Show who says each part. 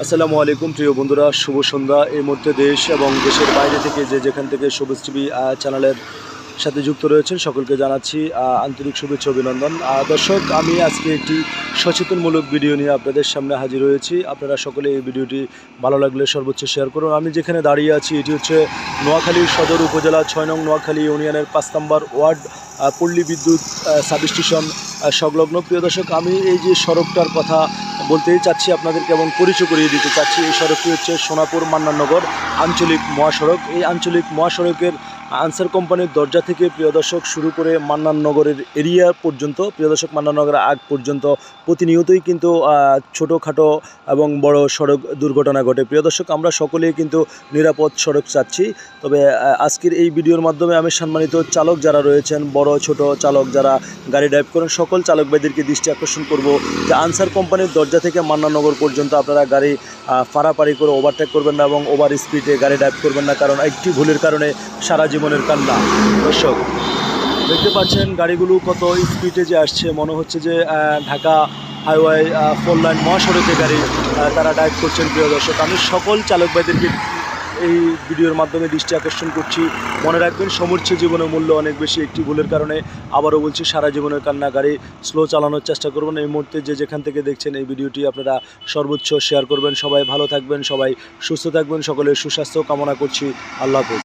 Speaker 1: আসসালামু আলাইকুম প্রিয় বন্ধুরা, শুভ সন্ধ্যা। এই মুহূর্তে দেশ এবং দেশের বাইরে থেকে যেখান থেকে সবুজ টিভি চ্যানেলের সাথে যুক্ত রয়েছেন সকলকে জানাচ্ছি আন্তরিক শুভেচ্ছা অভিনন্দন। দর্শক, আমি আজকে একটি সচেতনমূলক ভিডিও নিয়ে আপনাদের সামনে হাজির হয়েছি। আপনারা সকলে এই ভিডিওটি ভালো লাগলে সর্বোচ্চ শেয়ার করুন। আমি যেখানে দাঁড়িয়ে আছি এটি হচ্ছে নোয়াখালী সদর উপজেলা ৬ নং নোয়াখালী ইউনিয়নের ৫ নম্বর ওয়ার্ড পল্লী বিদ্যুৎ সাবস্টেশন সংলগ্ন। প্রিয় দর্শক, আমি এই যে সড়কটার কথা বলতেই চাচ্ছি আপনাদেরকে এবং পরিচয় করিয়ে দিতে চাচ্ছি। এই সড়কটি হচ্ছে সোনাপুর মান্নাননগর আঞ্চলিক মহাসড়ক। এই আঞ্চলিক মহাসড়কের আনসার কোম্পানির দরজা থেকে প্রিয় দর্শক শুরু করে মান্নাননগরের এরিয়া পর্যন্ত, প্রিয় দর্শক, মান্নাননগরের আগ পর্যন্ত প্রতিনিয়তই কিন্তু ছোটোখাটো এবং বড় সড়ক দুর্ঘটনা ঘটে। প্রিয় দর্শক, আমরা সকলেই কিন্তু নিরাপদ সড়ক চাচ্ছি। তবে আজকের এই ভিডিওর মাধ্যমে আমি সম্মানিত চালক যারা রয়েছেন, বড় ছোট চালক যারা গাড়ি ড্রাইভ করেন, সকল চালক ভাইদেরকে দৃষ্টি আকর্ষণ করব যে আনসার কোম্পানির দরজা থেকে মান্নাননগর পর্যন্ত আপনারা গাড়ি পারাপারি করে ওভারটেক করবেন না এবং ওভার স্পিডে গাড়ি ড্রাইভ করবেন না, কারণ একটি ভুলের কারণে সারা জীবনের কান্না। দর্শক, দেখতে পাচ্ছেন গাড়িগুলো কত স্পিডে যে আসছে, মনে হচ্ছে যে ঢাকা হাইওয়ে 4 লাইন মহাসড়কে গাড়ি তারা ড্রাইভ করছেন। প্রিয় দর্শক, আমি সকল চালক ভাইদেরকে এই ভিডিওর মাধ্যমে দৃষ্টি আকর্ষণ করছি, মনে রাখবেন সমুচ্চ জীবনের মূল্য অনেক বেশি। একটি ভুলের কারণে, আবারও বলছি, সারা জীবনের কান্না। গাড়ি স্লো চালানোর চেষ্টা করবেন। এই মুহূর্তে যেখান থেকে দেখছেন এই ভিডিওটি আপনারা সর্বোচ্চ শেয়ার করবেন। সবাই ভালো থাকবেন, সবাই সুস্থ থাকবেন, সকলের সুস্বাস্থ্য কামনা করছি। আল্লাহ হাফেজ।